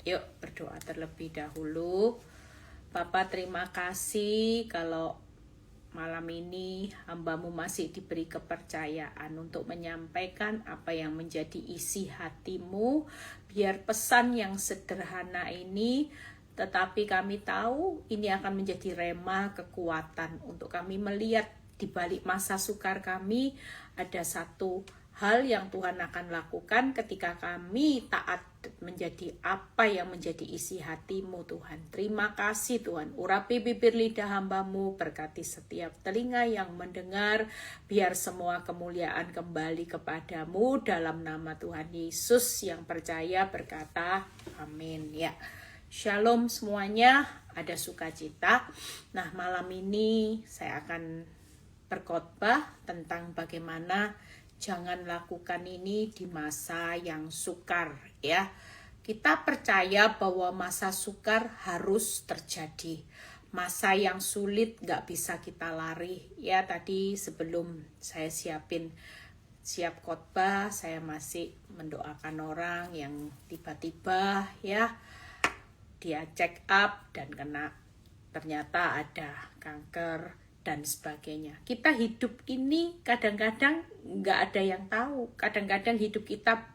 Yuk berdoa terlebih dahulu. Bapa, terima kasih kalau malam ini hamba-Mu masih diberi kepercayaan untuk menyampaikan apa yang menjadi isi hati-Mu. Biar pesan yang sederhana ini, tetapi kami tahu ini akan menjadi rema kekuatan untuk kami melihat di balik masa sukar kami ada satu hal yang Tuhan akan lakukan ketika kami taat menjadi apa yang menjadi isi hati-Mu, Tuhan. Terima kasih Tuhan. Urapi bibir lidah hamba-Mu, berkati setiap telinga yang mendengar, biar semua kemuliaan kembali kepadamu dalam nama Tuhan Yesus yang percaya berkata amin. Ya, shalom semuanya, ada sukacita. Nah, malam ini saya akan berkhotbah tentang bagaimana jangan lakukan ini di masa yang sukar, ya. Kita percaya bahwa masa sukar harus terjadi. Masa yang sulit gak bisa kita lari. Ya, tadi sebelum saya siap khotbah, saya masih mendoakan orang yang tiba-tiba ya dia check up dan ternyata ada kanker dan sebagainya. Kita hidup ini kadang-kadang nggak ada yang tahu. Kadang-kadang hidup kita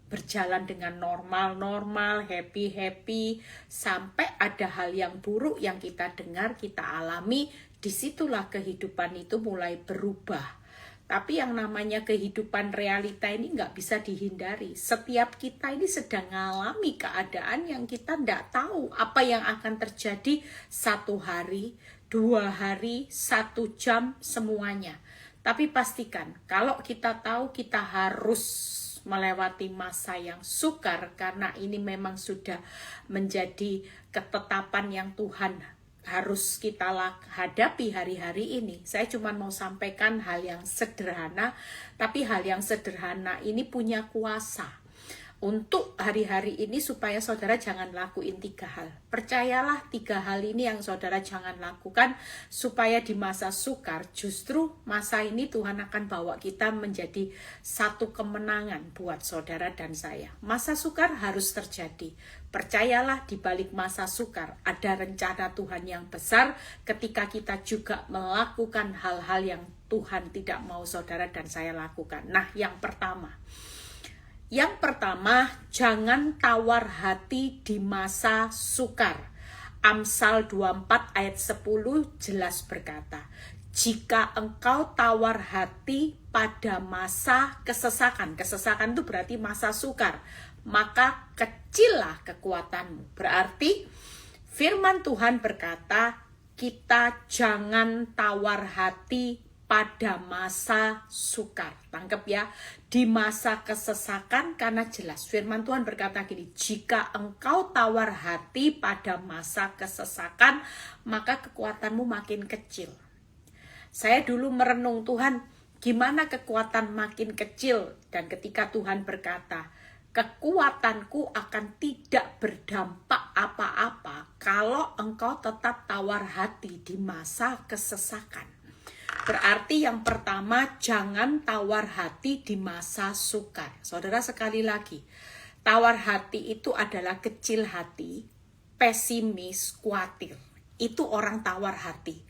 berjalan dengan normal, happy, sampai ada hal yang buruk yang kita dengar, kita alami. Disitulah kehidupan itu mulai berubah. Tapi yang namanya kehidupan realita ini nggak bisa dihindari. Setiap kita ini sedang mengalami keadaan yang kita nggak tahu apa yang akan terjadi 1 hari, 2 hari, 1 jam, semuanya. Tapi pastikan, kalau kita tahu kita harus melewati masa yang sukar, karena ini memang sudah menjadi ketetapan yang Tuhan harus kita hadapi hari-hari ini. Saya cuma mau sampaikan hal yang sederhana, tapi hal yang sederhana ini punya kuasa untuk hari-hari ini supaya saudara jangan lakuin 3 hal. Percayalah 3 hal ini yang saudara jangan lakukan supaya di masa sukar, justru masa ini Tuhan akan bawa kita menjadi satu kemenangan buat saudara dan saya. Masa sukar harus terjadi. Percayalah di balik masa sukar ada rencana Tuhan yang besar ketika kita juga melakukan hal-hal yang Tuhan tidak mau saudara dan saya lakukan. Nah, yang pertama, jangan tawar hati di masa sukar. Amsal 24 ayat 10 jelas berkata, jika engkau tawar hati pada masa kesesakan itu berarti masa sukar, maka kecillah kekuatanmu. Berarti firman Tuhan berkata, kita jangan tawar hati pada masa sukar. Tangkap ya, di masa kesesakan, karena jelas firman Tuhan berkata gini, jika engkau tawar hati pada masa kesesakan, maka kekuatanmu makin kecil. Saya dulu merenung, Tuhan, gimana kekuatan makin kecil? Dan ketika Tuhan berkata, kekuatanku akan tidak berdampak apa-apa kalau engkau tetap tawar hati di masa kesesakan. Berarti yang pertama, jangan tawar hati di masa sukar. Saudara, sekali lagi, tawar hati itu adalah kecil hati, pesimis, khawatir. Itu orang tawar hati.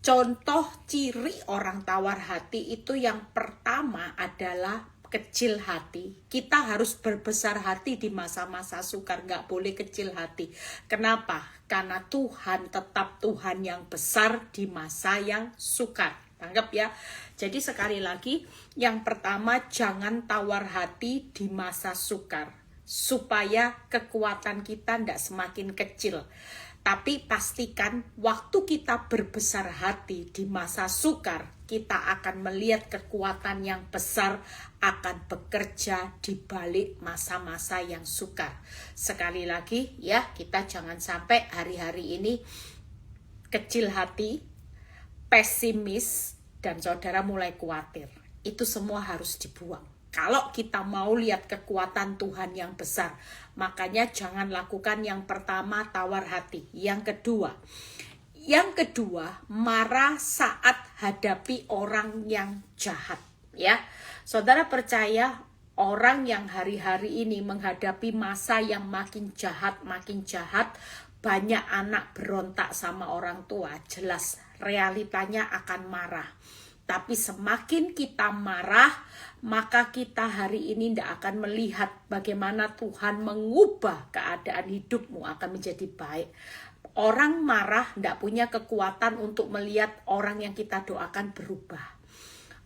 Contoh ciri orang tawar hati itu yang pertama adalah kecil hati. Kita harus berbesar hati di masa-masa sukar, nggak boleh kecil hati. Kenapa? Karena Tuhan tetap Tuhan yang besar di masa yang sukar. Tanggap ya. Jadi sekali lagi, yang pertama jangan tawar hati di masa sukar, supaya kekuatan kita tidak semakin kecil. Tapi pastikan waktu kita berbesar hati di masa sukar, kita akan melihat kekuatan yang besar akan bekerja di balik masa-masa yang sukar. Sekali lagi ya, kita jangan sampai hari-hari ini kecil hati, pesimis, dan saudara mulai khawatir. Itu semua harus dibuang. Kalau kita mau lihat kekuatan Tuhan yang besar, makanya jangan lakukan yang pertama tawar hati. Yang kedua, marah saat hadapi orang yang jahat. Ya, saudara percaya orang yang hari-hari ini menghadapi masa yang makin jahat, banyak anak berontak sama orang tua, jelas realitanya akan marah. Tapi semakin kita marah, maka kita hari ini tidak akan melihat bagaimana Tuhan mengubah keadaan hidupmu akan menjadi baik. Orang marah tidak punya kekuatan untuk melihat orang yang kita doakan berubah.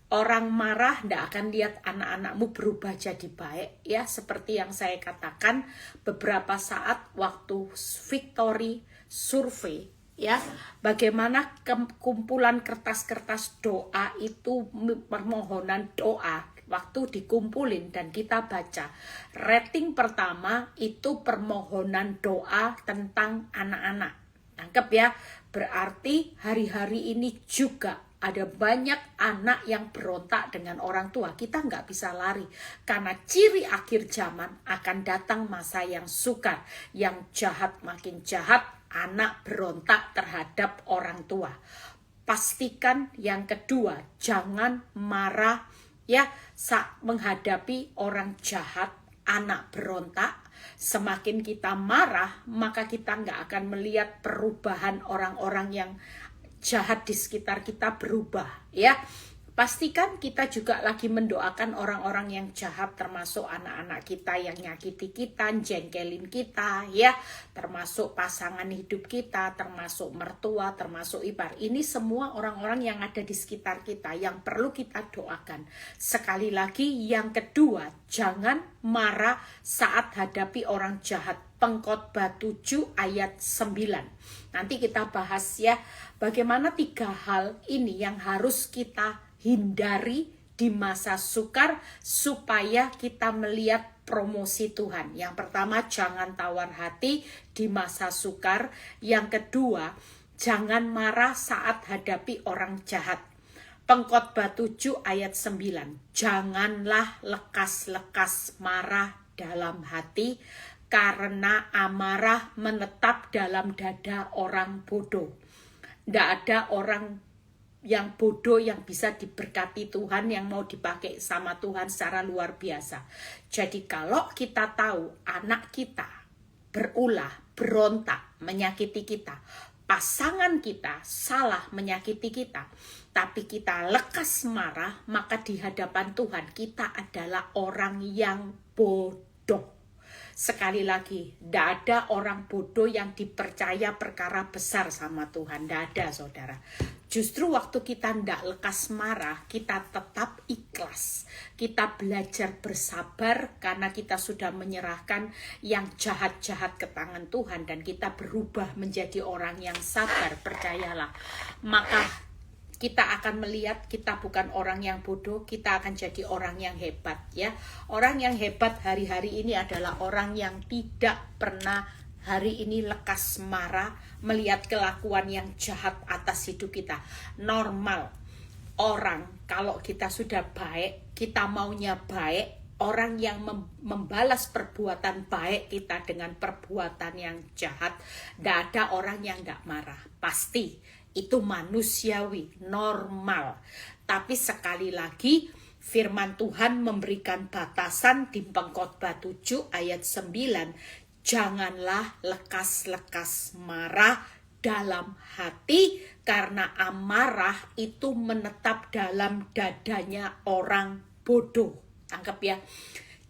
Orang marah tidak akan lihat anak-anakmu berubah jadi baik. Ya, seperti yang saya katakan beberapa saat waktu Victory survei. Ya, bagaimana kumpulan kertas-kertas doa itu, permohonan doa waktu dikumpulin dan kita baca. Rating pertama itu permohonan doa tentang anak-anak. Tangkap ya, berarti hari-hari ini juga ada banyak anak yang berontak dengan orang tua. Kita nggak bisa lari, karena ciri akhir zaman akan datang masa yang sukar, yang jahat makin jahat, anak berontak terhadap orang tua. Pastikan yang kedua, jangan marah ya saat menghadapi orang jahat, anak berontak. Semakin kita marah, maka kita nggak akan melihat perubahan orang-orang yang jahat di sekitar kita berubah ya. Pastikan kita juga lagi mendoakan orang-orang yang jahat, termasuk anak-anak kita yang nyakiti kita, jengkelin kita ya, termasuk pasangan hidup kita, termasuk mertua, termasuk ipar. Ini semua orang-orang yang ada di sekitar kita yang perlu kita doakan. Sekali lagi, yang kedua, jangan marah saat hadapi orang jahat. Pengkhotbah 7 ayat 9. Nanti kita bahas ya, bagaimana 3 hal ini yang harus kita hindari di masa sukar supaya kita melihat promosi Tuhan. Yang pertama, jangan tawar hati di masa sukar. Yang kedua, jangan marah saat hadapi orang jahat. Pengkhotbah 7 ayat 9. Janganlah lekas-lekas marah dalam hati, karena amarah menetap dalam dada orang bodoh. Tidak ada orang yang bodoh yang bisa diberkati Tuhan, yang mau dipakai sama Tuhan secara luar biasa. Jadi kalau kita tahu anak kita berulah, berontak, menyakiti kita, pasangan kita salah menyakiti kita, tapi kita lekas marah, maka di hadapan Tuhan kita adalah orang yang bodoh. Sekali lagi, tidak ada orang bodoh yang dipercaya perkara besar sama Tuhan. Tidak ada, saudara. Justru waktu kita tidak lekas marah, kita tetap ikhlas. Kita belajar bersabar karena kita sudah menyerahkan yang jahat-jahat ke tangan Tuhan. Dan kita berubah menjadi orang yang sabar, percayalah. Maka kita akan melihat kita bukan orang yang bodoh, kita akan jadi orang yang hebat ya. Orang yang hebat hari-hari ini adalah orang yang tidak pernah hari ini lekas marah melihat kelakuan yang jahat atas hidup kita. Normal orang kalau kita sudah baik, kita maunya baik. Orang yang membalas perbuatan baik kita dengan perbuatan yang jahat, tidak ada orang yang tidak marah. Pasti itu manusiawi, normal. Tapi sekali lagi, firman Tuhan memberikan batasan di Pengkhotbah 7 ayat 9. Janganlah lekas-lekas marah dalam hati, karena amarah itu menetap dalam dadanya orang bodoh. Tangkap ya.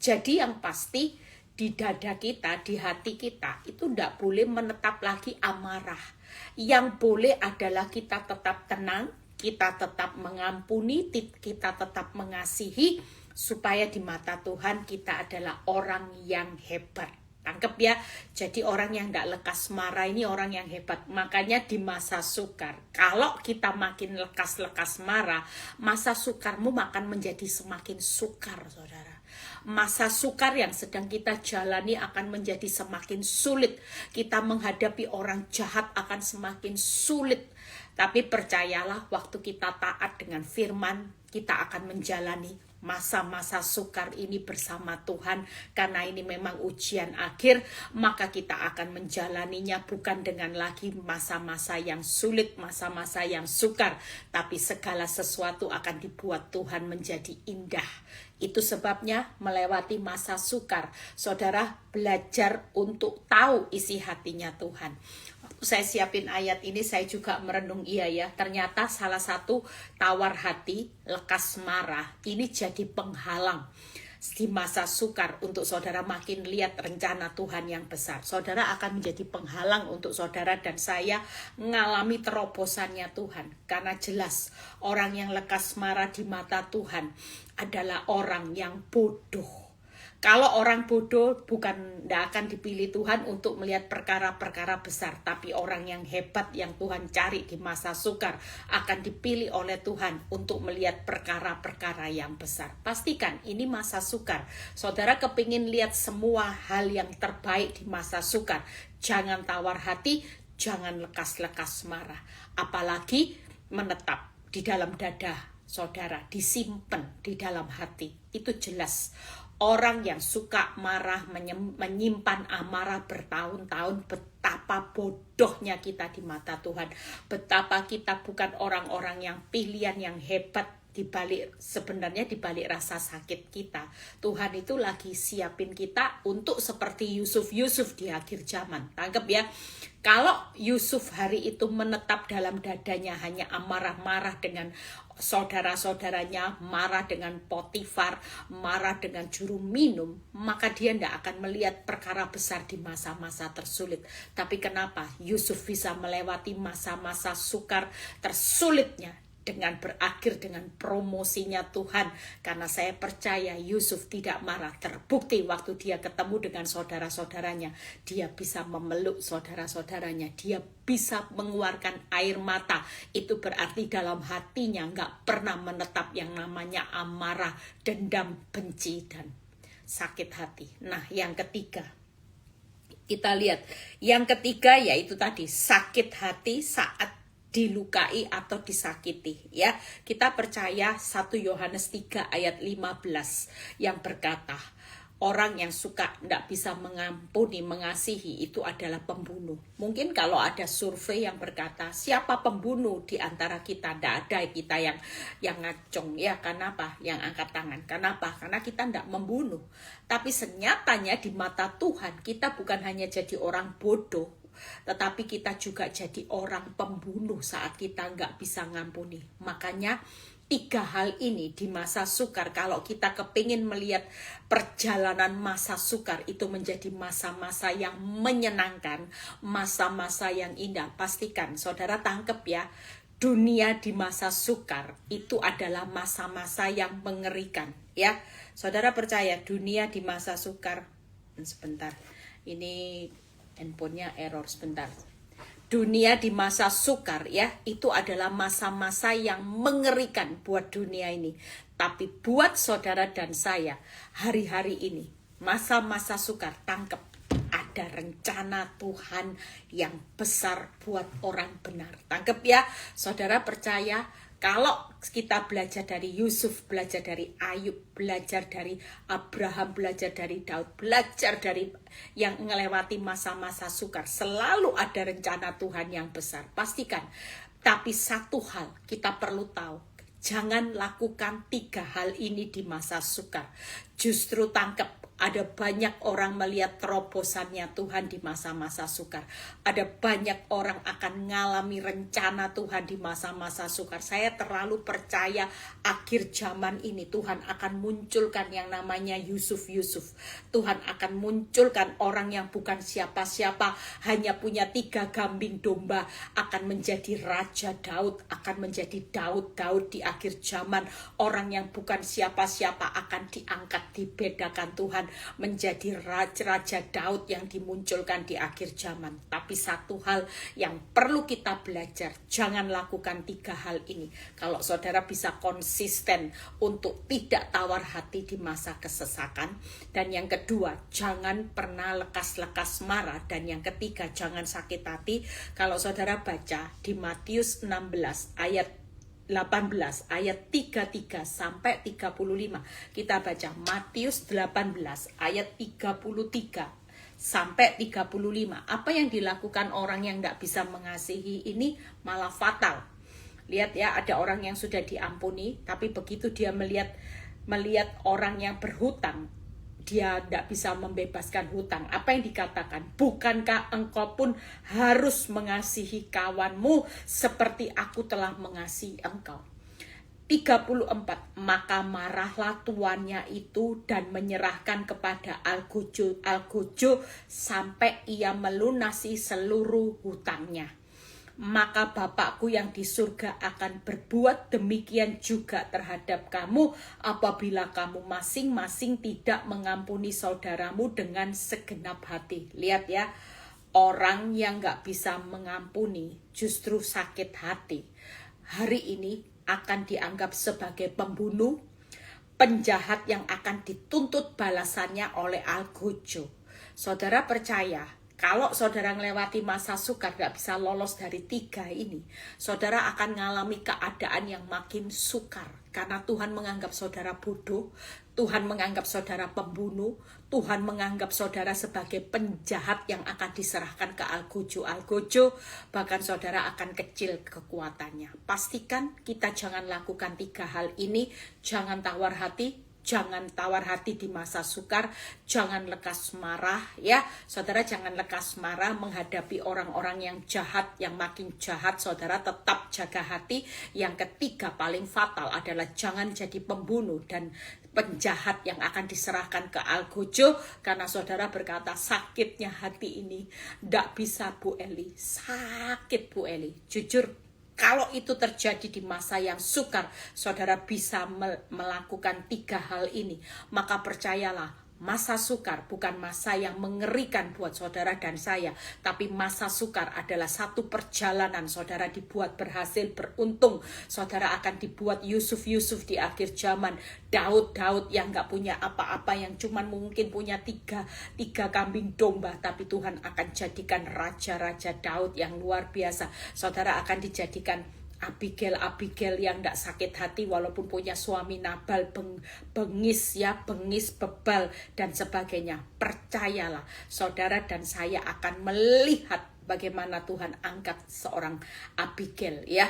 Jadi yang pasti di dada kita, di hati kita, itu tidak boleh menetap lagi amarah. Yang boleh adalah kita tetap tenang, kita tetap mengampuni, kita tetap mengasihi, supaya di mata Tuhan kita adalah orang yang hebat. Tangkep ya. Jadi orang yang tidak lekas marah ini orang yang hebat. Makanya di masa sukar, kalau kita makin lekas-lekas marah, masa sukarmu akan menjadi semakin sukar, saudara. Masa sukar yang sedang kita jalani akan menjadi semakin sulit. Kita menghadapi orang jahat akan semakin sulit. Tapi percayalah, waktu kita taat dengan firman, kita akan menjalani masa-masa sukar ini bersama Tuhan. Karena ini memang ujian akhir, maka kita akan menjalaninya bukan dengan lagi masa-masa yang sulit, masa-masa yang sukar, tapi segala sesuatu akan dibuat Tuhan menjadi indah. Itu sebabnya melewati masa sukar, saudara belajar untuk tahu isi hatinya Tuhan. Waktu saya siapin ayat ini, saya juga merenung, iya ya, ternyata salah satu tawar hati, lekas marah, ini jadi penghalang di masa sukar untuk saudara makin lihat rencana Tuhan yang besar. Saudara akan menjadi penghalang untuk saudara dan saya mengalami terobosannya Tuhan. Karena jelas orang yang lekas marah di mata Tuhan adalah orang yang bodoh. Kalau orang bodoh tidak akan dipilih Tuhan untuk melihat perkara-perkara besar. Tapi orang yang hebat yang Tuhan cari di masa sukar akan dipilih oleh Tuhan untuk melihat perkara-perkara yang besar. Pastikan ini masa sukar. Saudara kepingin lihat semua hal yang terbaik di masa sukar. Jangan tawar hati, jangan lekas-lekas marah. Apalagi menetap di dalam dada saudara, disimpan di dalam hati. Itu jelas. Orang yang suka marah, menyimpan amarah bertahun-tahun, betapa bodohnya kita di mata Tuhan. Betapa kita bukan orang-orang yang pilihan yang hebat sebenarnya di balik rasa sakit kita. Tuhan itu lagi siapin kita untuk seperti Yusuf di akhir zaman. Tangkap ya. Kalau Yusuf hari itu menetap dalam dadanya hanya amarah-marah dengan saudara-saudaranya, marah dengan Potifar, marah dengan juru minum, maka dia tidak akan melihat perkara besar di masa-masa tersulit. Tapi kenapa Yusuf bisa melewati masa-masa sukar tersulitnya dengan berakhir dengan promosinya Tuhan? Karena saya percaya Yusuf tidak marah. Terbukti waktu dia ketemu dengan saudara-saudaranya, dia bisa memeluk saudara-saudaranya, dia bisa mengeluarkan air mata. Itu berarti dalam hatinya nggak pernah menetap yang namanya amarah, dendam, benci, dan sakit hati. Nah, yang ketiga, kita lihat yang ketiga yaitu tadi sakit hati saat dilukai atau disakiti ya. Kita percaya 1 Yohanes 3 ayat 15 yang berkata, orang yang suka tidak bisa mengampuni, mengasihi itu adalah pembunuh. Mungkin kalau ada survei yang berkata siapa pembunuh di antara kita, tidak ada kita yang ngacung ya. Kenapa? Yang angkat tangan. Kenapa? Karena kita tidak membunuh. Tapi senyatanya di mata Tuhan kita bukan hanya jadi orang bodoh, tetapi kita juga jadi orang pembunuh saat kita nggak bisa ngampuni. Makanya 3 hal ini di masa sukar, kalau kita kepingin melihat perjalanan masa sukar itu menjadi masa-masa yang menyenangkan, masa-masa yang indah, pastikan saudara tangkep ya, dunia di masa sukar itu adalah masa-masa yang mengerikan ya. Saudara percaya dunia di masa sukar, sebentar, ini handphonenya error sebentar. Dunia di masa sukar ya, itu adalah masa-masa yang mengerikan buat dunia ini. Tapi buat saudara dan saya, hari-hari ini, masa-masa sukar, tangkep. Ada rencana Tuhan yang besar buat orang benar. Tangkep ya, saudara percaya. Kalau kita belajar dari Yusuf, belajar dari Ayub, belajar dari Abraham, belajar dari Daud, belajar dari yang melewati masa-masa sukar, selalu ada rencana Tuhan yang besar. Pastikan. Tapi satu hal kita perlu tahu, jangan lakukan 3 hal ini di masa sukar. Justru tangkap. Ada banyak orang melihat terobosannya Tuhan di masa-masa sukar. Ada banyak orang akan mengalami rencana Tuhan di masa-masa sukar. Saya terlalu percaya akhir zaman ini Tuhan akan munculkan yang namanya Yusuf. Tuhan akan munculkan orang yang bukan siapa-siapa, hanya punya 3 kambing domba, akan menjadi Raja Daud, akan menjadi Daud di akhir zaman. Orang yang bukan siapa-siapa akan diangkat, dibedakan Tuhan menjadi Raja Daud yang dimunculkan di akhir zaman. Tapi satu hal yang perlu kita belajar, jangan lakukan 3 hal ini. Kalau saudara bisa konsisten untuk tidak tawar hati di masa kesesakan. Dan yang kedua, jangan pernah lekas-lekas marah. Dan yang ketiga, jangan sakit hati. Kalau saudara baca di Matius 16 ayat 18 ayat 33 sampai 35. Kita baca Matius 18 ayat 33 sampai 35. Apa yang dilakukan orang yang tidak bisa mengasihi ini malah fatal. Lihat ya, ada orang yang sudah diampuni, tapi begitu dia melihat melihat orang yang berhutang, dia tidak bisa membebaskan hutang. Apa yang dikatakan? Bukankah engkau pun harus mengasihi kawanmu seperti aku telah mengasihi engkau? 34. Maka marahlah tuannya itu dan menyerahkan kepada algojo sampai ia melunasi seluruh hutangnya. Maka Bapakku yang di surga akan berbuat demikian juga terhadap kamu apabila kamu masing-masing tidak mengampuni saudaramu dengan segenap hati. Lihat ya, orang yang gak bisa mengampuni justru sakit hati. Hari ini akan dianggap sebagai pembunuh, penjahat yang akan dituntut balasannya oleh algojo. Saudara percaya, kalau saudara melewati masa sukar gak bisa lolos dari 3 ini, saudara akan mengalami keadaan yang makin sukar. Karena Tuhan menganggap saudara bodoh, Tuhan menganggap saudara pembunuh, Tuhan menganggap saudara sebagai penjahat yang akan diserahkan ke algojo, bahkan saudara akan kecil kekuatannya. Pastikan kita jangan lakukan 3 hal ini, jangan tawar hati. Jangan tawar hati di masa sukar, jangan lekas marah ya. Saudara jangan lekas marah menghadapi orang-orang yang jahat, yang makin jahat. Saudara tetap jaga hati. Yang ketiga paling fatal adalah jangan jadi pembunuh dan penjahat yang akan diserahkan ke algojo. Karena saudara berkata, sakitnya hati ini ndak bisa Bu Eli, sakit Bu Eli. Jujur, kalau itu terjadi di masa yang sukar, saudara bisa melakukan 3 hal ini. Maka percayalah, masa sukar bukan masa yang mengerikan buat saudara dan saya. Tapi masa sukar adalah satu perjalanan. Saudara dibuat berhasil, beruntung. Saudara akan dibuat Yusuf di akhir zaman. Daud yang gak punya apa-apa, yang cuman mungkin punya tiga kambing domba. Tapi Tuhan akan jadikan raja-raja Daud yang luar biasa. Saudara akan dijadikan Abigail yang tidak sakit hati walaupun punya suami Nabal, bengis, bebal dan sebagainya. Percayalah, saudara dan saya akan melihat bagaimana Tuhan angkat seorang Abigail ya,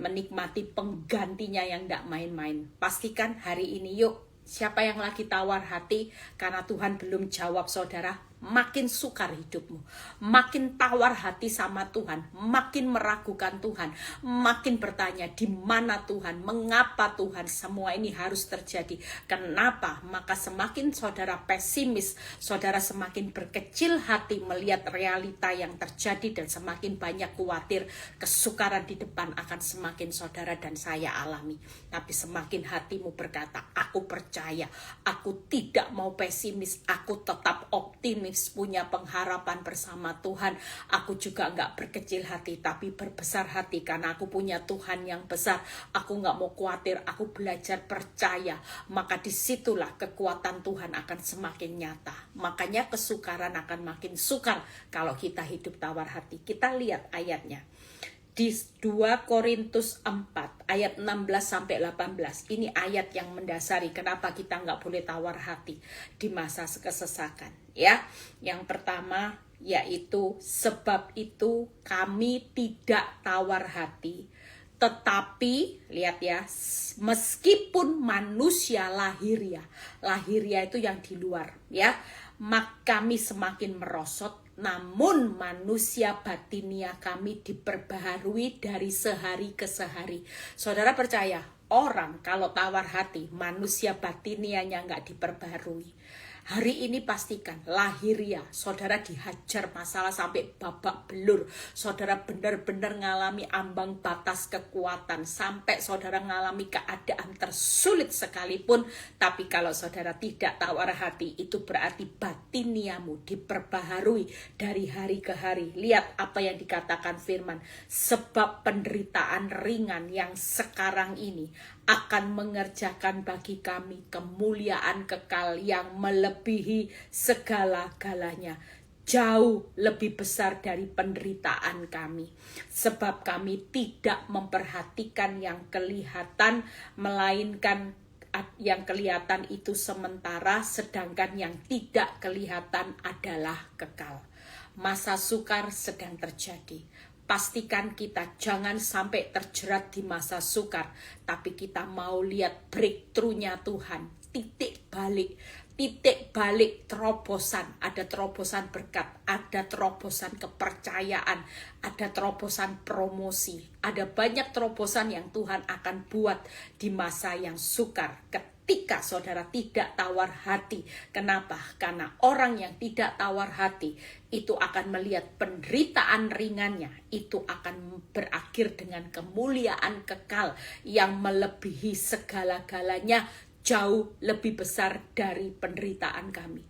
menikmati penggantinya yang tidak main-main. Pastikan hari ini yuk, siapa yang lagi tawar hati karena Tuhan belum jawab saudara, makin sukar hidupmu, makin tawar hati sama Tuhan, makin meragukan Tuhan, makin bertanya di mana Tuhan, mengapa Tuhan semua ini harus terjadi, kenapa? Maka semakin saudara pesimis, saudara semakin berkecil hati melihat realita yang terjadi dan semakin banyak khawatir, kesukaran di depan akan semakin saudara dan saya alami. Tapi semakin hatimu berkata, aku percaya, aku tidak mau pesimis, aku tetap optimis, punya pengharapan bersama Tuhan. Aku juga enggak berkecil hati tapi berbesar hati karena aku punya Tuhan yang besar. Aku enggak mau khawatir, aku belajar percaya. Maka disitulah kekuatan Tuhan akan semakin nyata. Makanya kesukaran akan makin sukar kalau kita hidup tawar hati. Kita lihat ayatnya di 2 Korintus 4 ayat 16-18. Ini ayat yang mendasari kenapa kita nggak boleh tawar hati di masa kesesakan ya. Yang pertama yaitu, sebab itu kami tidak tawar hati, tetapi lihat ya, meskipun manusia lahiriah itu yang di luar ya, maka kami semakin merosot, namun manusia batinia kami diperbaharui dari sehari ke sehari. Saudara percaya, orang kalau tawar hati, manusia batinianya nggak diperbaharui. Hari ini pastikan lahiriah saudara dihajar masalah sampai babak belur. Saudara benar-benar ngalami ambang batas kekuatan, sampai saudara ngalami keadaan tersulit sekalipun. Tapi kalau saudara tidak tawar hati, itu berarti batiniamu diperbaharui dari hari ke hari. Lihat apa yang dikatakan firman, sebab penderitaan ringan yang sekarang ini akan mengerjakan bagi kami kemuliaan kekal yang melebihi segala-galanya, jauh lebih besar dari penderitaan kami. Sebab kami tidak memperhatikan yang kelihatan, melainkan yang kelihatan itu sementara, sedangkan yang tidak kelihatan adalah kekal. Masa sukar sedang terjadi, Pastikan kita jangan sampai terjerat di masa sukar, tapi kita mau lihat breakthrough-nya Tuhan, titik balik terobosan. Ada terobosan berkat, ada terobosan kepercayaan, ada terobosan promosi, ada banyak terobosan yang Tuhan akan buat di masa yang sukar. Ketika saudara tidak tawar hati. Kenapa? Karena orang yang tidak tawar hati itu akan melihat penderitaan ringannya, itu akan berakhir dengan kemuliaan kekal yang melebihi segala-galanya, jauh lebih besar dari penderitaan kami.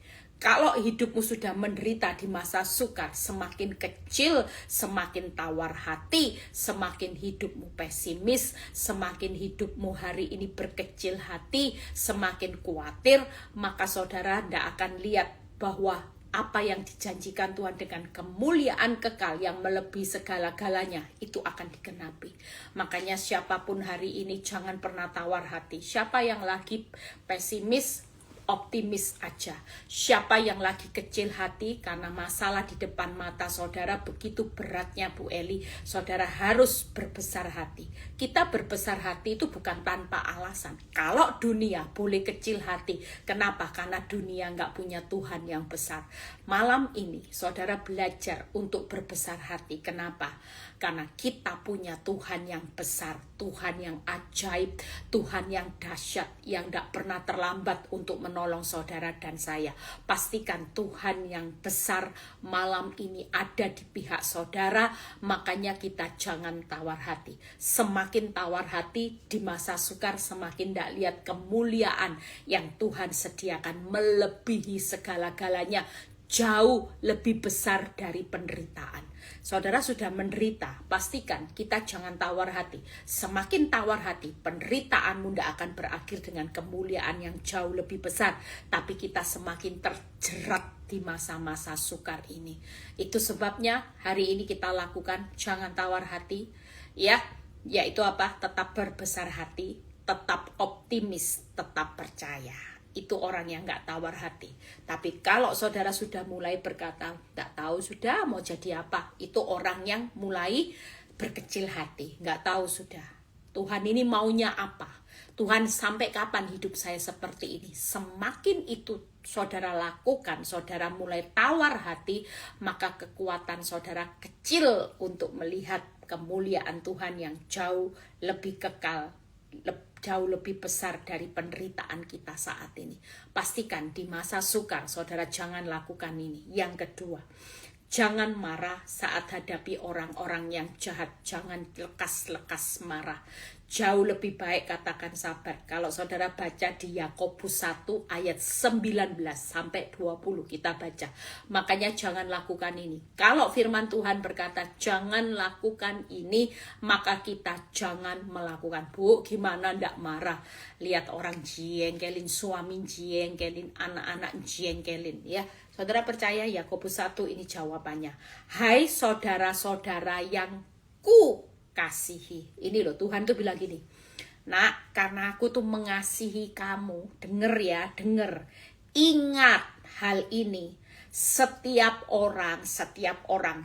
Kalau hidupmu sudah menderita di masa sukar, semakin kecil, semakin tawar hati, semakin hidupmu pesimis, semakin hidupmu hari ini berkecil hati, semakin khawatir, maka saudara tidak akan lihat bahwa apa yang dijanjikan Tuhan dengan kemuliaan kekal yang melebihi segala-galanya itu akan digenapi. Makanya siapapun hari ini jangan pernah tawar hati. Siapa yang lagi pesimis, optimis aja. Siapa yang lagi kecil hati karena masalah di depan mata saudara begitu beratnya Bu Eli, saudara harus berbesar hati. Kita berbesar hati itu bukan tanpa alasan. Kalau dunia boleh kecil hati, kenapa? Karena dunia nggak punya Tuhan yang besar. Malam ini saudara belajar untuk berbesar hati. Kenapa? Karena kita punya Tuhan yang besar, Tuhan yang ajaib, Tuhan yang dahsyat, yang tidak pernah terlambat untuk menolong saudara dan saya. Pastikan Tuhan yang besar malam ini ada di pihak saudara, makanya kita jangan tawar hati. Semakin tawar hati di masa sukar, semakin tidak lihat kemuliaan yang Tuhan sediakan melebihi segala-galanya, jauh lebih besar dari penderitaan. Saudara sudah menderita, pastikan kita jangan tawar hati. Semakin tawar hati, penderitaanmu tidak akan berakhir dengan kemuliaan yang jauh lebih besar, tapi kita semakin terjerat di masa-masa sukar ini. Itu sebabnya hari ini kita lakukan jangan tawar hati, ya, yaitu apa? Tetap berbesar hati, tetap optimis, tetap percaya. Itu orang yang nggak tawar hati. Tapi kalau saudara sudah mulai berkata, nggak tahu sudah mau jadi apa, itu orang yang mulai berkecil hati, nggak tahu sudah. Tuhan ini maunya apa? Tuhan sampai kapan hidup saya seperti ini? Semakin itu saudara lakukan, saudara mulai tawar hati, maka kekuatan saudara kecil untuk melihat kemuliaan Tuhan yang jauh lebih kekal, jauh lebih besar dari penderitaan kita saat ini. Pastikan di masa sukar saudara jangan lakukan ini. Yang kedua, jangan marah saat hadapi orang-orang yang jahat. Jangan lekas-lekas marah. Jauh lebih baik katakan sabar. Kalau saudara baca di Yakobus 1 ayat 19 sampai 20 kita baca. Makanya jangan lakukan ini. Kalau firman Tuhan berkata jangan lakukan ini, maka kita jangan melakukan. Bu, gimana ndak marah? Lihat orang jengkelin, suami jengkelin, anak-anak jengkelin, ya. Saudara percaya Yakobus 1 ini jawabannya. Hai saudara-saudara yang kasihi. Ini loh Tuhan tuh bilang gini. Nak, karena aku tuh mengasihi kamu. Denger ya, denger. Ingat hal ini. Setiap orang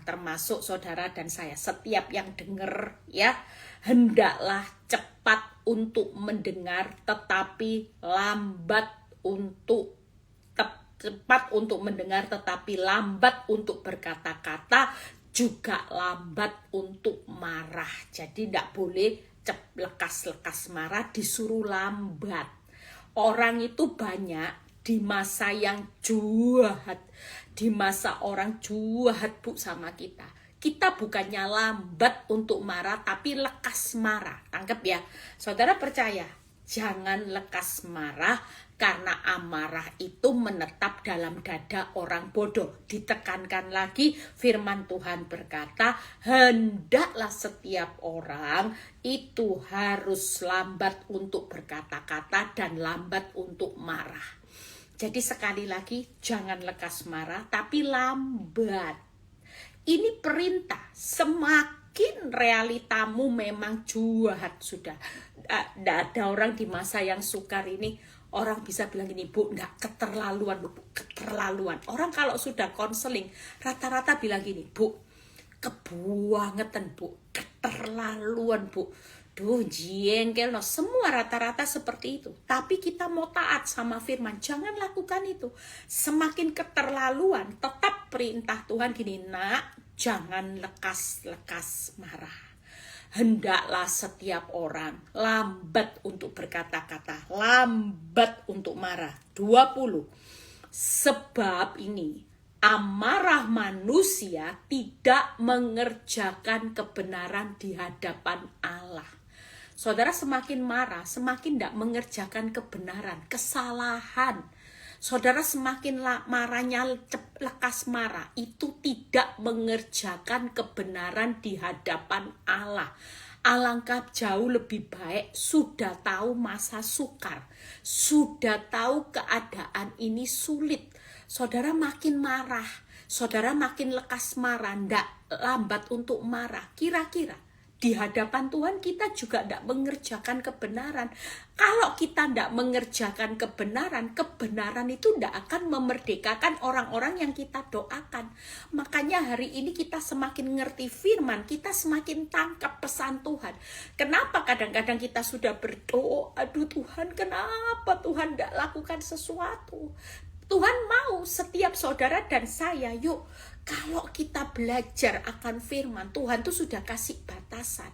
termasuk saudara dan saya, setiap yang denger ya, hendaklah cepat untuk mendengar tetapi lambat untuk mendengar tetapi lambat untuk berkata-kata, juga lambat untuk marah. Jadi tidak boleh lekas-lekas marah, disuruh lambat. Orang itu banyak di masa yang jahat, di masa orang jahat Bu sama kita. Kita bukannya lambat untuk marah, tapi lekas marah. Tangkap ya, saudara percaya? Jangan lekas marah, karena amarah itu menetap dalam dada orang bodoh. Ditekankan lagi, firman Tuhan berkata, hendaklah setiap orang itu harus lambat untuk berkata-kata dan lambat untuk marah. Jadi sekali lagi, jangan lekas marah, tapi lambat. Ini perintah, semakin realitamu memang jahat sudah. Tidak ada orang di masa yang sukar ini, orang bisa bilang gini, Bu, enggak keterlaluan, Bu, keterlaluan. Orang kalau sudah konseling, rata-rata bilang gini, Bu, kebuangetan Bu, keterlaluan Bu. Duh, jengkel, no. Semua rata-rata seperti itu. Tapi kita mau taat sama firman, jangan lakukan itu. Semakin keterlaluan, tetap perintah Tuhan gini, nak, jangan lekas-lekas marah. Hendaklah setiap orang lambat untuk berkata-kata, lambat untuk marah. 20. Sebab ini, amarah manusia tidak mengerjakan kebenaran di hadapan Allah. Saudara semakin marah, semakin tidak mengerjakan kebenaran, kesalahan. Saudara semakin marahnya lekas marah, itu tidak mengerjakan kebenaran di hadapan Allah. Alangkah jauh lebih baik sudah tahu masa sukar, sudah tahu keadaan ini sulit. Saudara makin marah, saudara makin lekas marah, ndak lambat untuk marah. Kira-kira di hadapan Tuhan kita juga tidak mengerjakan kebenaran. Kalau kita tidak mengerjakan kebenaran, kebenaran itu tidak akan memerdekakan orang-orang yang kita doakan. Makanya hari ini kita semakin ngerti firman, kita semakin tangkap pesan Tuhan. Kenapa kadang-kadang kita sudah berdoa, aduh Tuhan, kenapa Tuhan tidak lakukan sesuatu? Tuhan mau setiap saudara dan saya, yuk, kalau kita belajar akan firman, Tuhan tuh sudah kasih batasan.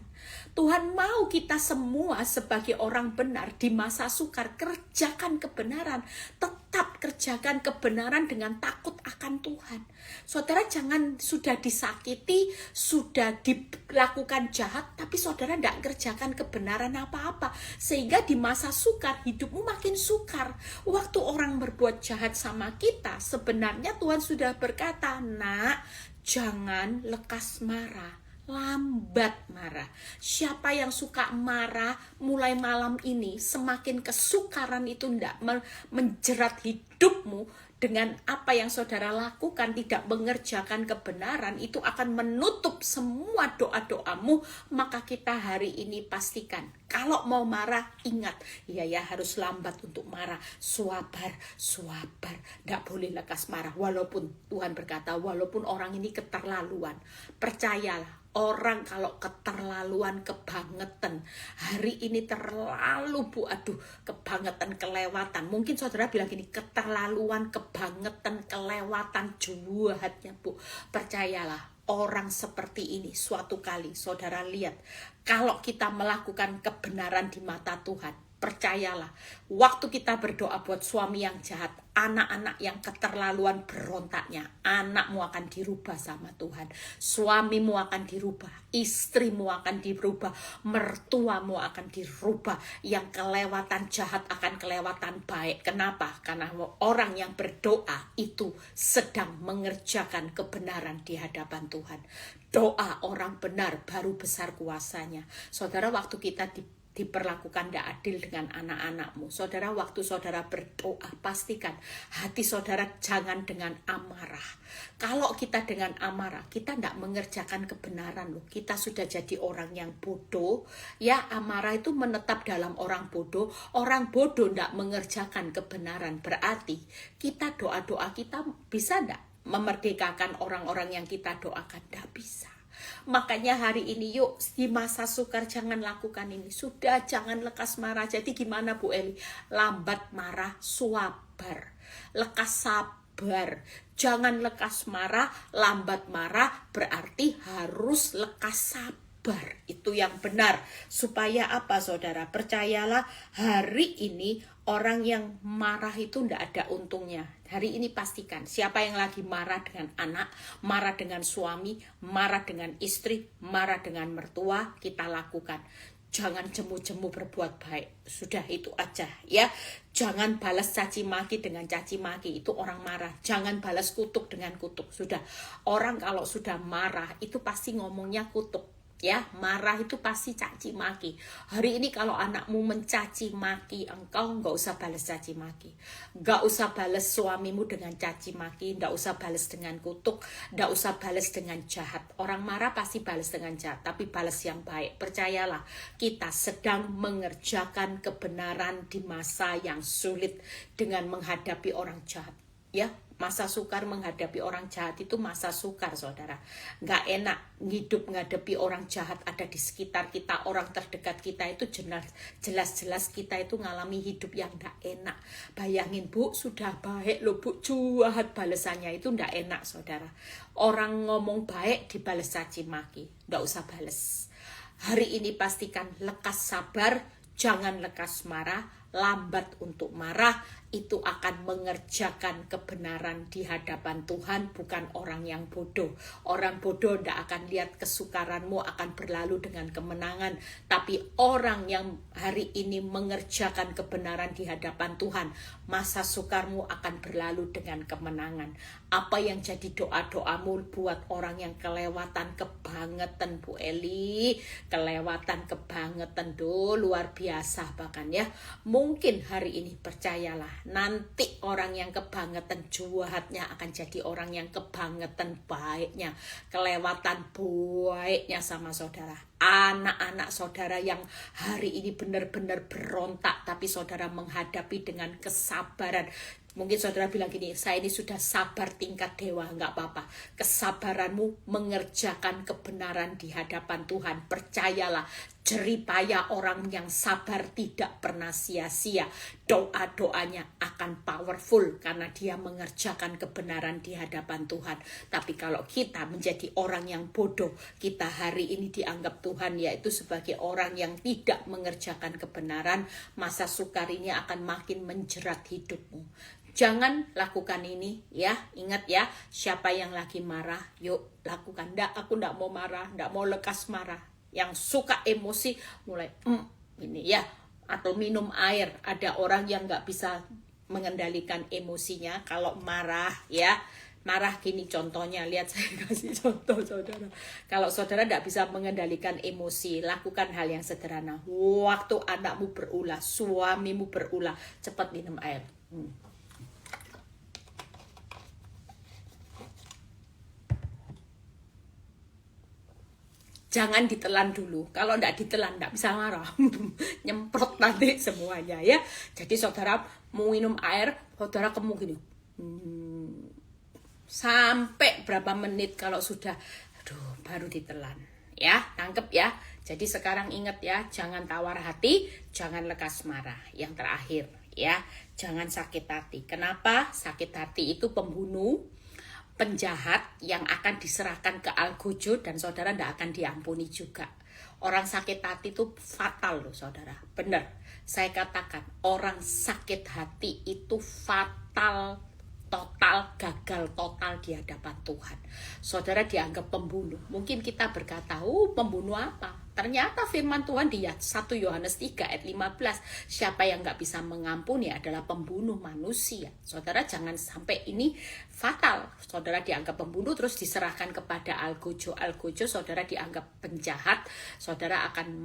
Tuhan mau kita semua sebagai orang benar di masa sukar kerjakan kebenaran. Tetap kerjakan kebenaran dengan takut akan Tuhan. Saudara jangan sudah disakiti, sudah dilakukan jahat, tapi saudara tidak kerjakan kebenaran apa-apa. Sehingga di masa sukar, hidupmu makin sukar. Waktu orang berbuat jahat sama kita, sebenarnya Tuhan sudah berkata, nak, jangan lekas marah, lambat marah. Siapa yang suka marah mulai malam ini, semakin kesukaran itu tidak menjerat hidupmu dengan apa yang saudara lakukan, tidak mengerjakan kebenaran, itu akan menutup semua doa-doamu. Maka kita hari ini pastikan, kalau mau marah, ingat, ya harus lambat untuk marah. Sabar, tidak boleh lekas marah. Walaupun Tuhan berkata, walaupun orang ini keterlaluan, percayalah, orang kalau keterlaluan, kebangetan, hari ini terlalu Bu, aduh, kebangetan, kelewatan. Mungkin saudara bilang gini, keterlaluan, kebangetan, kelewatan, jahatnya Bu. Percayalah, orang seperti ini suatu kali saudara lihat, kalau kita melakukan kebenaran di mata Tuhan, percayalah, waktu kita berdoa buat suami yang jahat, anak-anak yang keterlaluan berontaknya, anakmu akan dirubah sama Tuhan, suamimu akan dirubah, istrimu akan dirubah, mertuamu akan dirubah, yang kelewatan jahat akan kelewatan baik. Kenapa? Karena orang yang berdoa itu sedang mengerjakan kebenaran di hadapan Tuhan. Doa orang benar baru besar kuasanya. Saudara, waktu kita diperlakukan tidak adil dengan anak-anakmu, saudara, waktu saudara berdoa, pastikan hati saudara jangan dengan amarah. Kalau kita dengan amarah, kita tidak mengerjakan kebenaran loh. Kita sudah jadi orang yang bodoh. Ya, amarah itu menetap dalam orang bodoh. Orang bodoh tidak mengerjakan kebenaran. Berarti kita doa-doa kita bisa tidak memerdekakan orang-orang yang kita doakan? Tidak bisa. Makanya hari ini yuk, di masa sukar jangan lakukan ini. Sudah, jangan lekas marah. Jadi gimana Bu Eli? Lambat marah, sabar. Lekas sabar. Jangan lekas marah, lambat marah, berarti harus lekas sabar. Itu yang benar. Supaya apa saudara? Percayalah, hari ini orang yang marah itu tidak ada untungnya. Hari ini pastikan, siapa yang lagi marah dengan anak, marah dengan suami, marah dengan istri, marah dengan mertua, kita lakukan. Jangan jemu-jemu berbuat baik. Sudah, itu aja ya. Jangan balas caci maki dengan caci maki, itu orang marah. Jangan balas kutuk dengan kutuk. Sudah, orang kalau sudah marah itu pasti ngomongnya kutuk. Ya, marah itu pasti caci maki. Hari ini kalau anakmu mencaci maki engkau, nggak usah balas caci maki. Nggak usah balas suamimu dengan caci maki. Nggak usah balas dengan kutuk. Nggak usah balas dengan jahat. Orang marah pasti balas dengan jahat, tapi balas yang baik. Percayalah, kita sedang mengerjakan kebenaran di masa yang sulit dengan menghadapi orang jahat. Ya, Masa sukar menghadapi orang jahat itu masa sukar, saudara. Nggak enak hidup menghadapi orang jahat ada di sekitar kita, orang terdekat kita itu jelas-jelas kita itu ngalami hidup yang nggak enak. Bayangin Bu, sudah baik loh Bu, jahat balesannya itu nggak enak, saudara. Orang ngomong baik dibales caci maki, nggak usah bales. Hari ini pastikan lekas sabar, jangan lekas marah, lambat untuk marah. Itu akan mengerjakan kebenaran di hadapan Tuhan, bukan orang yang bodoh. Orang bodoh tidak akan lihat kesukaranmu akan berlalu dengan kemenangan. Tapi orang yang hari ini mengerjakan kebenaran di hadapan Tuhan, masa sukarmu akan berlalu dengan kemenangan. Apa yang jadi doa-doamu buat orang yang kelewatan kebangetan, Bu Eli, kelewatan kebangetan tuh luar biasa bahkan ya. Mungkin hari ini percayalah, nanti orang yang kebangetan jahatnya akan jadi orang yang kebangetan baiknya, kelewatan baiknya sama saudara. Anak-anak saudara yang hari ini benar-benar berontak, tapi saudara menghadapi dengan kesabaran. Mungkin saudara bilang gini, saya ini sudah sabar tingkat dewa, enggak apa-apa. Kesabaranmu mengerjakan kebenaran di hadapan Tuhan. Percayalah, jeripaya orang yang sabar tidak pernah sia-sia. Doa-doanya akan powerful karena dia mengerjakan kebenaran di hadapan Tuhan. Tapi kalau kita menjadi orang yang bodoh, kita hari ini dianggap Tuhan yaitu sebagai orang yang tidak mengerjakan kebenaran, masa sukar ini akan makin menjerat hidupmu. Jangan lakukan ini ya, ingat ya, siapa yang lagi marah, yuk lakukan. Aku ndak mau marah, ndak mau lekas marah. Yang suka emosi mulai ini ya, atau minum air. Ada orang yang nggak bisa mengendalikan emosinya kalau marah ya. Marah gini contohnya, lihat saya kasih contoh saudara. Kalau saudara tidak bisa mengendalikan emosi, lakukan hal yang sederhana. Waktu anakmu berulah, suamimu berulah, cepat minum air. Jangan ditelan dulu. Kalau tidak ditelan, tidak bisa marah. Nyemprot nanti semuanya ya. Jadi saudara mau minum air, saudara kemu gini. Sampai berapa menit kalau sudah, baru ditelan. Ya, tangkep ya. Jadi sekarang ingat ya, jangan tawar hati, jangan lekas marah. Yang terakhir ya, jangan sakit hati. Kenapa? Sakit hati itu pembunuh, penjahat yang akan diserahkan ke Algojo dan saudara tidak akan diampuni juga. Orang sakit hati itu fatal loh saudara. Benar, saya katakan orang sakit hati itu fatal, total, gagal total di hadapan Tuhan. Saudara dianggap pembunuh. Mungkin kita berkata, pembunuh apa? Ternyata firman Tuhan di 1 Yohanes 3 ayat 15, siapa yang nggak bisa mengampuni adalah pembunuh manusia. Saudara jangan sampai ini fatal. Saudara dianggap pembunuh terus diserahkan kepada Algojo. Algojo saudara dianggap penjahat. Saudara akan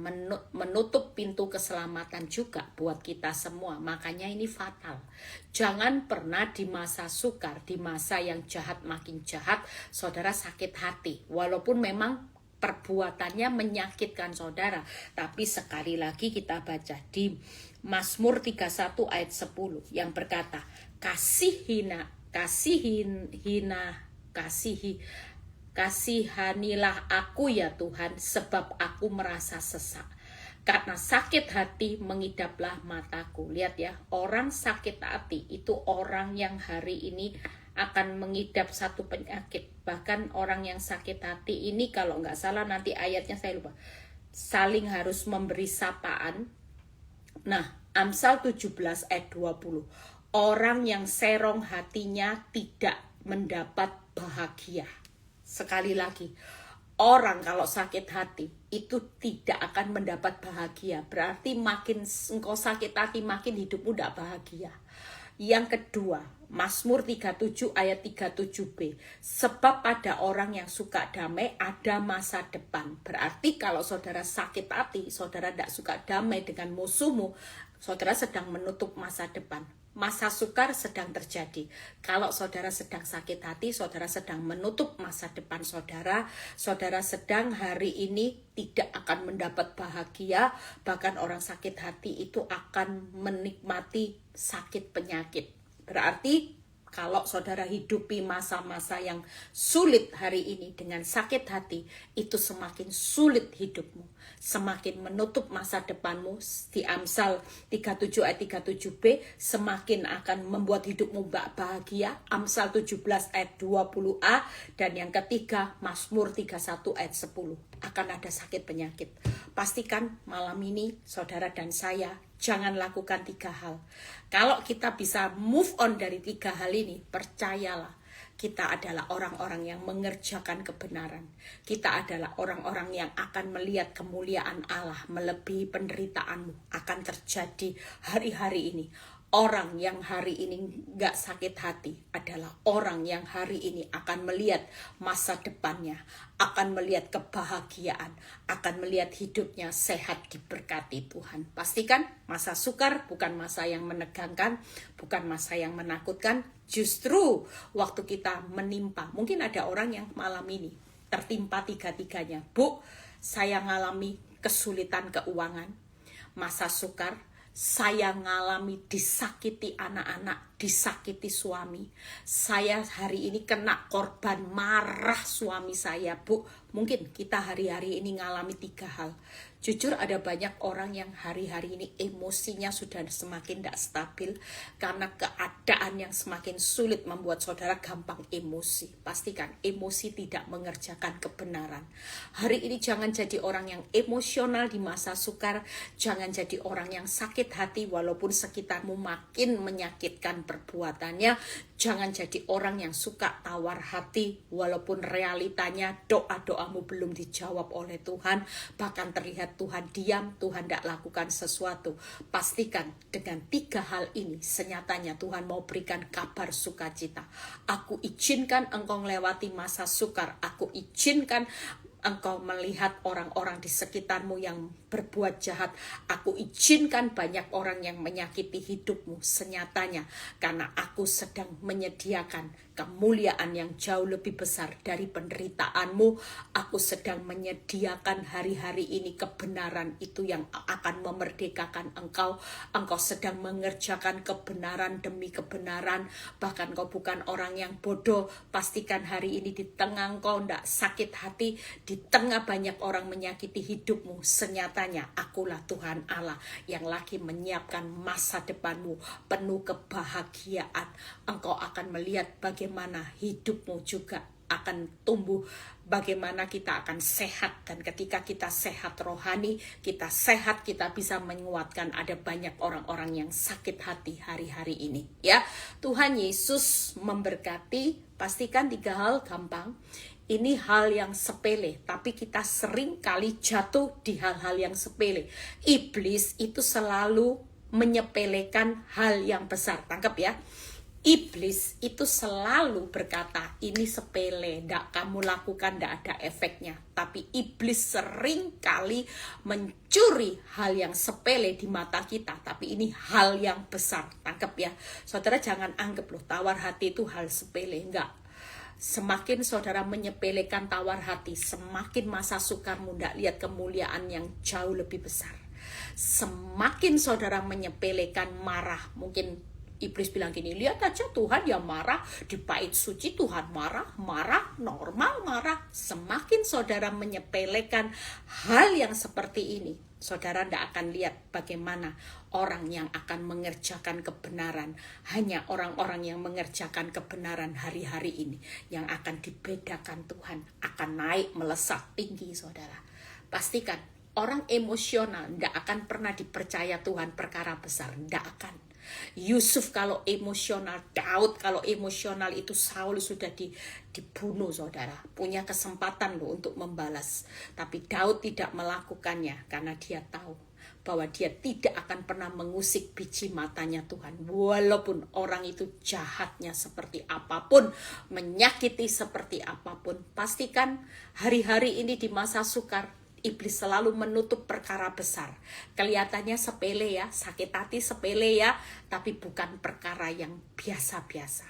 menutup pintu keselamatan juga buat kita semua. Makanya ini fatal. Jangan pernah di masa sukar, di masa yang jahat makin jahat, saudara sakit hati. Walaupun memang perbuatannya menyakitkan saudara. Tapi sekali lagi kita baca di Mazmur 31 ayat 10 yang berkata, kasihanilah aku ya Tuhan, sebab aku merasa sesak. Karena sakit hati mengidaplah mataku. Lihat ya, orang sakit hati itu orang yang hari ini akan mengidap satu penyakit. Bahkan orang yang sakit hati ini kalau nggak salah nanti ayatnya saya lupa, saling harus memberi sapaan. Nah, Amsal 17 ayat 20, orang yang serong hatinya tidak mendapat bahagia. Sekali lagi, orang kalau sakit hati itu tidak akan mendapat bahagia. Berarti makin engkau sakit hati, makin hidupmu tidak bahagia. Yang kedua, Mazmur 37 ayat 37b. Sebab pada orang yang suka damai ada masa depan. Berarti kalau saudara sakit hati, saudara tidak suka damai dengan musuhmu, saudara sedang menutup masa depan. Masa sukar sedang terjadi. Kalau saudara sedang sakit hati, saudara sedang menutup masa depan saudara. Saudara sedang hari ini tidak akan mendapat bahagia. Bahkan orang sakit hati itu akan menikmati sakit penyakit. Berarti Kalau saudara hidupi masa-masa yang sulit hari ini dengan sakit hati, itu semakin sulit hidupmu. Semakin menutup masa depanmu. Di Amsal 37 ayat 37b, semakin akan membuat hidupmu gak bahagia. Amsal 17 ayat 20a. Dan yang ketiga, Mazmur 31 ayat 10. Akan ada sakit penyakit. Pastikan malam ini saudara dan saya jangan lakukan 3 hal. Kalau kita bisa move on dari 3 hal ini, percayalah, kita adalah orang-orang yang mengerjakan kebenaran. Kita adalah orang-orang yang akan melihat kemuliaan Allah melebihi penderitaanmu. Akan terjadi hari-hari ini. Orang yang hari ini gak sakit hati adalah orang yang hari ini akan melihat masa depannya, akan melihat kebahagiaan, akan melihat hidupnya sehat diberkati Tuhan. Pastikan masa sukar bukan masa yang menegangkan, bukan masa yang menakutkan. Justru waktu kita menimpa, mungkin ada orang yang malam ini tertimpa 3-tiganya. Bu, saya ngalami kesulitan keuangan, masa sukar, saya ngalami disakiti anak-anak, disakiti suami. Saya hari ini kena korban marah suami saya, Bu. Mungkin kita hari-hari ini ngalami 3 hal. Jujur ada banyak orang yang hari-hari ini emosinya sudah semakin tidak stabil karena keadaan yang semakin sulit membuat saudara gampang emosi. Pastikan emosi tidak mengerjakan kebenaran. Hari ini jangan jadi orang yang emosional di masa sukar, jangan jadi orang yang sakit hati walaupun sekitarmu makin menyakitkan perbuatannya. Jangan jadi orang yang suka tawar hati walaupun realitanya doa-doamu belum dijawab oleh Tuhan. Bahkan terlihat Tuhan diam, Tuhan tidak lakukan sesuatu. Pastikan dengan 3 hal ini senyatanya Tuhan mau berikan kabar sukacita. Aku izinkan engkau melewati masa sukar. Aku izinkan engkau melihat orang-orang di sekitarmu yang berbuat jahat. Aku izinkan banyak orang yang menyakiti hidupmu. Senyatanya karena aku sedang menyediakan kemuliaan yang jauh lebih besar dari penderitaanmu. Aku sedang menyediakan hari-hari ini kebenaran itu yang akan memerdekakan engkau. Engkau sedang mengerjakan kebenaran demi kebenaran. Bahkan kau bukan orang yang bodoh. Pastikan hari ini di tengah engkau tidak sakit hati, di tengah banyak orang menyakiti hidupmu, senyatanya akulah Tuhan Allah yang lagi menyiapkan masa depanmu penuh kebahagiaan. Engkau akan melihat bagaimana hidupmu juga akan tumbuh, bagaimana kita akan sehat. Dan ketika kita sehat rohani, kita sehat, kita bisa menguatkan ada banyak orang-orang yang sakit hati hari-hari ini. Ya, Tuhan Yesus memberkati. Pastikan 3 hal gampang. Ini hal yang sepele, tapi kita sering kali jatuh di hal-hal yang sepele. Iblis itu selalu menyepelekan hal yang besar. Tangkap ya. Iblis itu selalu berkata, ini sepele, tidak kamu lakukan, tidak ada efeknya. Tapi iblis sering kali mencuri hal yang sepele di mata kita. Tapi ini hal yang besar. Tangkap ya. Saudara jangan anggap loh tawar hati itu hal sepele. Enggak. Semakin saudara menyepelekan tawar hati, semakin masa sukarmu tidak lihat kemuliaan yang jauh lebih besar. Semakin saudara menyepelekan marah, mungkin iblis bilang gini, lihat aja Tuhan ya marah, di bait suci Tuhan marah, normal marah. Semakin saudara menyepelekan hal yang seperti ini, saudara tidak akan lihat bagaimana orang yang akan mengerjakan kebenaran. Hanya orang-orang yang mengerjakan kebenaran hari-hari ini yang akan dibedakan Tuhan, akan naik melesat tinggi saudara. Pastikan orang emosional tidak akan pernah dipercaya Tuhan perkara besar, tidak akan. Yusuf kalau emosional, Daud kalau emosional, itu Saul sudah dibunuh saudara. Punya kesempatan loh untuk membalas. Tapi Daud tidak melakukannya karena dia tahu bahwa dia tidak akan pernah mengusik biji matanya Tuhan. Walaupun orang itu jahatnya seperti apapun, menyakiti seperti apapun. Pastikan hari-hari ini di masa sukar, Iblis selalu menutup perkara besar. Kelihatannya sepele ya, sakit hati sepele ya, tapi bukan perkara yang biasa-biasa.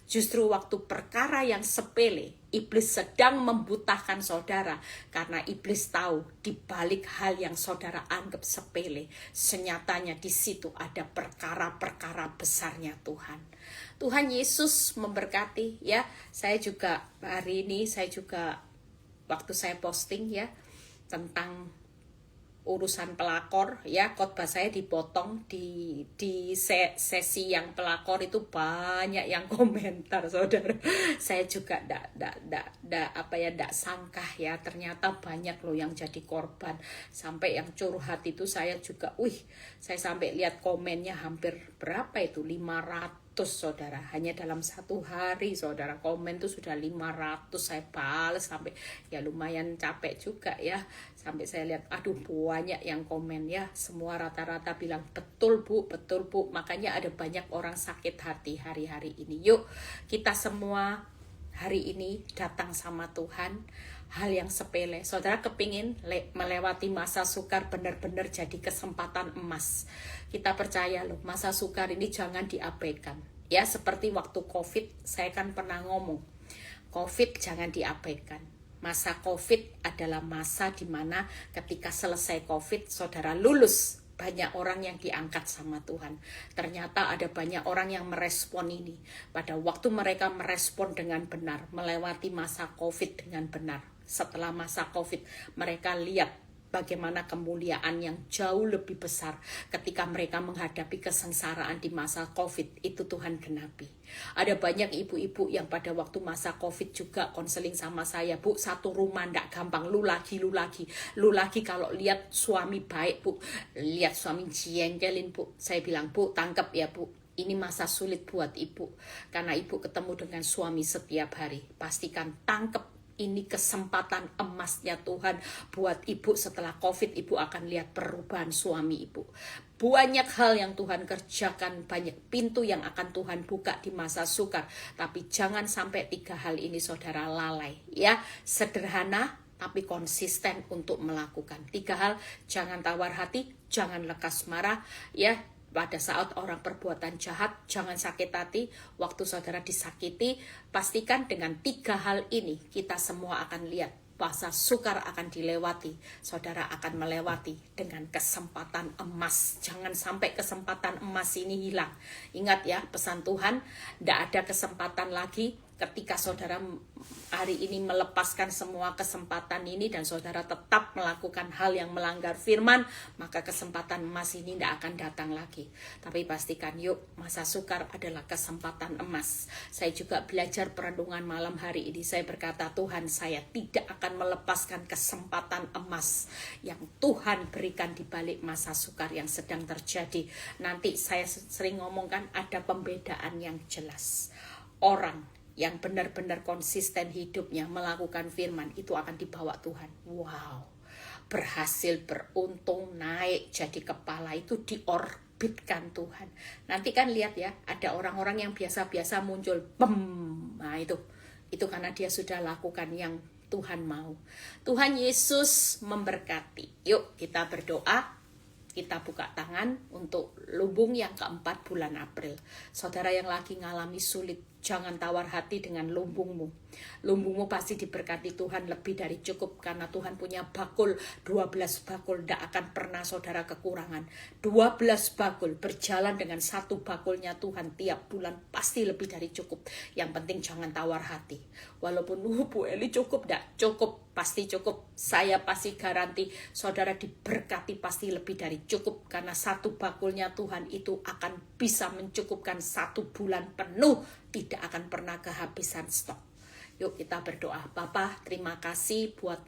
Justru waktu perkara yang sepele, iblis sedang membutahkan saudara, karena iblis tahu di balik hal yang saudara anggap sepele, senyatanya di situ ada perkara-perkara besarnya Tuhan. Tuhan Yesus memberkati ya. Saya juga hari ini waktu saya posting ya tentang urusan pelakor ya, khotbah saya dipotong di sesi yang pelakor itu banyak yang komentar saudara. Saya juga ndak sangka ya, ternyata banyak loh yang jadi korban. Sampai yang curhat itu saya juga saya sampai lihat komennya hampir berapa itu, 500 saudara, hanya dalam satu hari saudara. Komen tuh sudah 500 saya balas, sampai ya lumayan capek juga ya. Sampai saya lihat aduh banyak yang komen ya, semua rata-rata bilang betul bu, betul bu. Makanya ada banyak orang sakit hati hari-hari ini. Yuk kita semua hari ini datang sama Tuhan. Hal yang sepele, saudara kepingin melewati masa sukar benar-benar jadi kesempatan emas. Kita percaya loh, masa sukar ini jangan diabaikan. Ya seperti waktu COVID, saya kan pernah ngomong, COVID jangan diabaikan. Masa COVID adalah masa dimana ketika selesai COVID, saudara lulus. Banyak orang yang diangkat sama Tuhan. Ternyata ada banyak orang yang merespon ini. Pada waktu mereka merespon dengan benar, melewati masa COVID dengan benar. Setelah masa COVID, mereka lihat bagaimana kemuliaan yang jauh lebih besar ketika mereka menghadapi kesengsaraan di masa COVID. Itu Tuhan genapi. Ada banyak ibu-ibu yang pada waktu masa COVID juga konseling sama saya, bu, satu rumah ndak gampang, lu lagi kalau lihat suami baik bu, lihat suami jengkelin bu. Saya bilang, bu, tangkap ya bu, ini masa sulit buat ibu, karena ibu ketemu dengan suami setiap hari. Pastikan tangkap, ini kesempatan emasnya Tuhan buat ibu. Setelah COVID, ibu akan lihat perubahan suami ibu. Banyak hal yang Tuhan kerjakan, banyak pintu yang akan Tuhan buka di masa sukar. Tapi jangan sampai 3 hal ini saudara lalai ya. Sederhana tapi konsisten untuk melakukan. 3 hal, jangan tawar hati, jangan lekas marah ya. Pada saat orang perbuatan jahat, jangan sakit hati. Waktu saudara disakiti, pastikan dengan 3 hal ini kita semua akan lihat masa sukar akan dilewati. Saudara akan melewati dengan kesempatan emas. Jangan sampai kesempatan emas ini hilang. Ingat ya, pesan Tuhan, tidak ada kesempatan lagi. Ketika saudara hari ini melepaskan semua kesempatan ini dan saudara tetap melakukan hal yang melanggar firman, maka kesempatan emas ini tidak akan datang lagi. Tapi pastikan yuk, masa sukar adalah kesempatan emas. Saya juga belajar perenungan malam hari ini. Saya berkata, Tuhan, saya tidak akan melepaskan kesempatan emas yang Tuhan berikan di balik masa sukar yang sedang terjadi. Nanti saya sering ngomongkan ada pembedaan yang jelas. Orang yang benar-benar konsisten hidupnya melakukan firman itu akan dibawa Tuhan. Wow, berhasil, beruntung, naik jadi kepala, itu diorbitkan Tuhan. Nanti kan lihat ya, ada orang-orang yang biasa-biasa muncul, nah itu karena dia sudah lakukan yang Tuhan mau. Tuhan Yesus memberkati. Yuk kita berdoa. Kita buka tangan untuk lumbung yang keempat bulan April. Saudara yang lagi ngalami sulit, jangan tawar hati dengan lumbungmu. Lumbungmu pasti diberkati Tuhan lebih dari cukup, karena Tuhan punya bakul, 12 bakul, tidak akan pernah saudara kekurangan. 12 bakul, berjalan dengan 1 bakulnya Tuhan tiap bulan, pasti lebih dari cukup. Yang penting jangan tawar hati. Walaupun Bu Eli cukup, tidak cukup, pasti cukup. Saya pasti garanti saudara diberkati pasti lebih dari cukup, karena 1 bakulnya Tuhan itu akan bisa mencukupkan 1 bulan penuh, tidak akan pernah kehabisan stok. Yuk kita berdoa. Bapa, terima kasih buat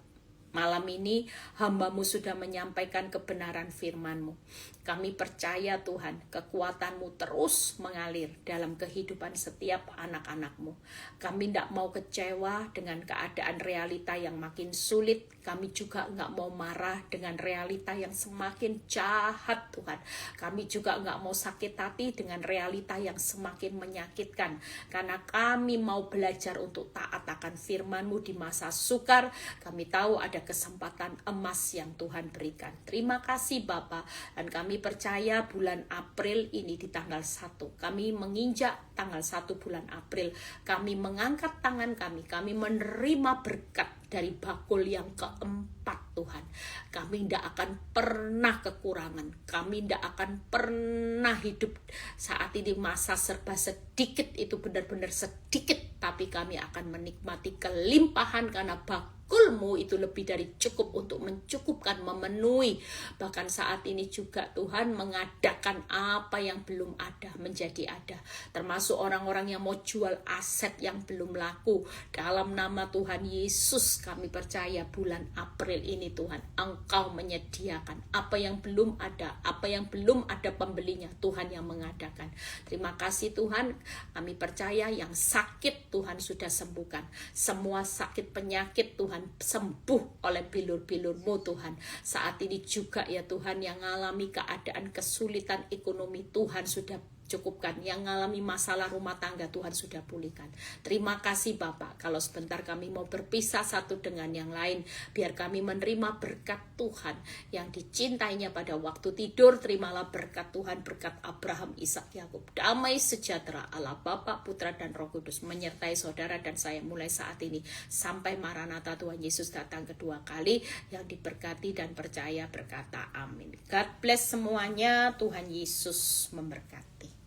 malam ini hamba-Mu sudah menyampaikan kebenaran firman-Mu. Kami percaya Tuhan, kekuatan-Mu terus mengalir dalam kehidupan setiap anak-anak-Mu. Kami tidak mau kecewa dengan keadaan realita yang makin sulit. Kami juga nggak mau marah dengan realita yang semakin jahat Tuhan. Kami juga nggak mau sakit hati dengan realita yang semakin menyakitkan. Karena kami mau belajar untuk taat akan firman-Mu di masa sukar. Kami tahu ada pada kesempatan emas yang Tuhan berikan. Terima kasih Bapa, dan kami percaya bulan April ini di tanggal 1, kami menginjak tanggal 1 bulan April, kami mengangkat tangan kami menerima berkat dari bakul yang keempat Tuhan. Kami tidak akan pernah kekurangan, kami tidak akan pernah hidup saat ini masa serba sedikit, itu benar-benar sedikit, tapi kami akan menikmati kelimpahan karena bakulmu itu lebih dari cukup untuk mencukupkan, memenuhi. Bahkan saat ini juga Tuhan mengadakan apa yang belum ada menjadi ada, termasuk orang-orang yang mau jual aset yang belum laku. Dalam nama Tuhan Yesus kami percaya bulan April ini Tuhan, Engkau menyediakan apa yang belum ada, apa yang belum ada pembelinya, Tuhan yang mengadakan. Terima kasih Tuhan, kami percaya yang sakit Tuhan sudah sembuhkan, semua sakit penyakit Tuhan sembuh oleh bilur-bilur-Mu Tuhan. Saat ini juga ya Tuhan, yang mengalami keadaan kesulitan ekonomi Tuhan sudah cukupkan, yang mengalami masalah rumah tangga Tuhan sudah pulihkan. Terima kasih Bapak, kalau sebentar kami mau berpisah satu dengan yang lain, biar kami menerima berkat Tuhan yang dicintainya pada waktu tidur. Terimalah berkat Tuhan, berkat Abraham, Ishak, Yakub. Damai sejahtera Allah Bapa, Putra dan Roh Kudus menyertai saudara dan saya mulai saat ini sampai Maranatha Tuhan Yesus datang kedua kali. Yang diberkati dan percaya berkata amin. God bless semuanya, Tuhan Yesus memberkati.